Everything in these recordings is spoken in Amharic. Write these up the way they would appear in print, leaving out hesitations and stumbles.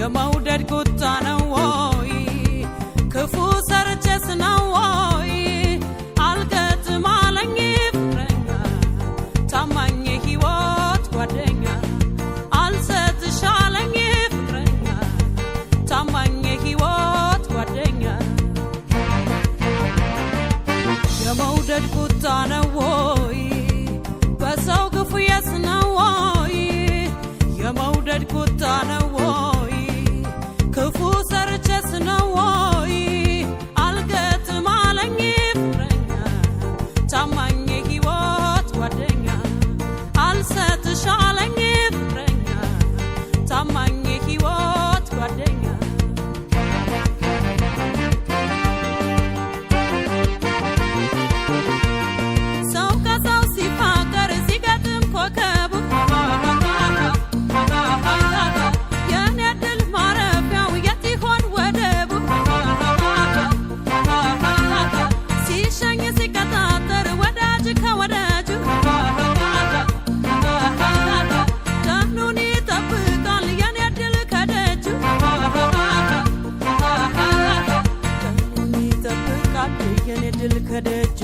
የመውደድ ቁጣ ነው ወይ ክፉ ሰርቼስ ነው ወይ አልገጥም አለኝ ፍቅረኛ ታማኝ ሕይወት ጓደኛ አልሰጥሽ አለኝ ፍቅረኛ ታማኝ ሕይወት ጓደኛ የመውደድ ቁጣ ነው ወይ በሰው ግፉ የስ ነው ወይ የመውደድ ቁጣ ነው ወይ ክፉ ሰርቼስ ነው ወይ አልገጥም አለኝ ፍቅረኛ ታማኝ ሕይወት ጓደኛ አልሰጥሽ አለኝ ፍቅረኛ ታማኝ ሕይወት ጓደኛ ሰው ከሰው ሲፋቀር ሲገጥም ኮከቡ የኔ ድል ማረፊያው የት ይሆን ወደቡ ሲሸኝ ሲቀጣጠር ወዳጅ ከወዳጁ ቀኑን ይጠብቃል የኔ ድል ከደጁ ቀኑን ይጠብቃል የኔ ድል ከደጁ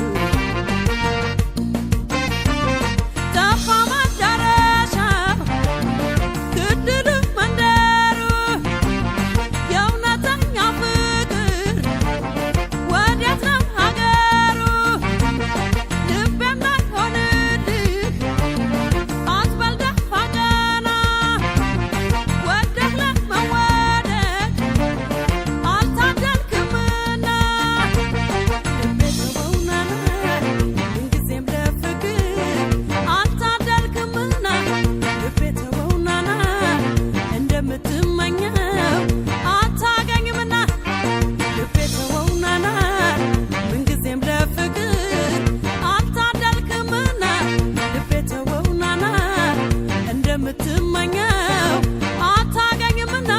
ጠፋ መዳረሻው ግድል መንደሩ የእውነተኛ ፍቅር ወዴት ነው ሀገሩ ልቤም ላይሆንልህ አትበል ደፋ ቀና ወደህ ለመወደድ አልታደልክምና ልቤ ተወውናና ምንጊዜም ለፍቅር አልታደልክምና ልቤ ተወውናና እንደምትመኘው አታገኝምና ልቤ ተወውናና ምንጊዜም ለፍቅር አልታደልክምና ልቤ ተወውናና እንደምትመኘው አታገኝምና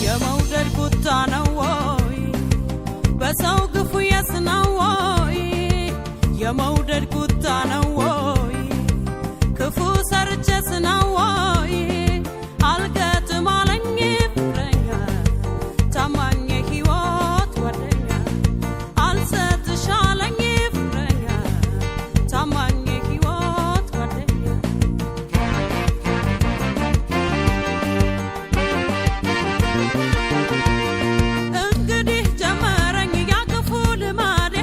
የመውደድ ቁጣ ነው ወይ በሰው ግፉ የስ ነው ወይ የመውደድ ቁጣ ነው ወይ ክፉ ሰርቼስ ነው ወይ አልገጥም አለኝ ፍቅረኛ ታማኝ ሕይወት ጓደኛ አልሰጥሽ አለኝ ፍቅረኛ ታማኝ ሕይወት ጓደኛ እንግዲህ ጀመረኝ ያ ክፉ ልማዴ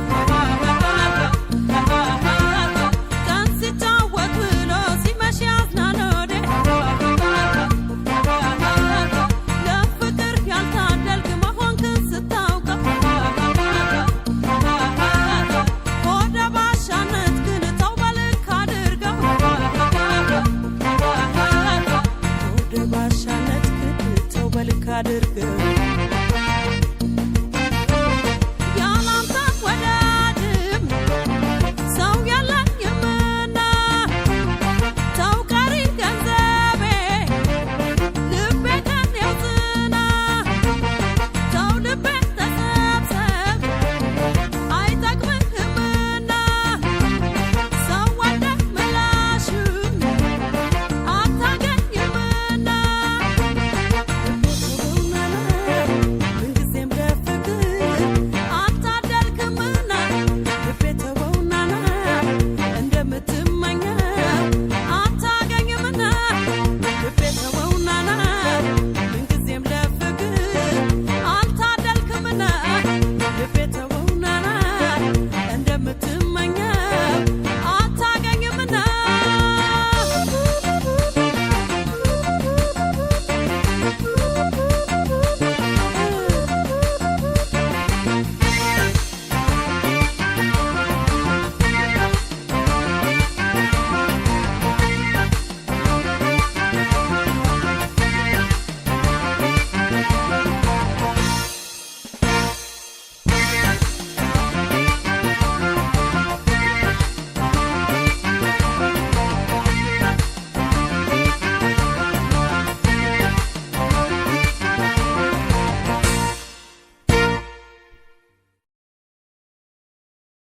ቀን ሲጫወት ብሎ ሲመሽ ያዝናል ሆዴ ለፍቅር ያልታደልክ መሆንክን ስታውቀው ሆደ ባሻነት ግን ተው በልክ አድርገው ሆደ ባሻነት ግን ተው በልክ አድርገው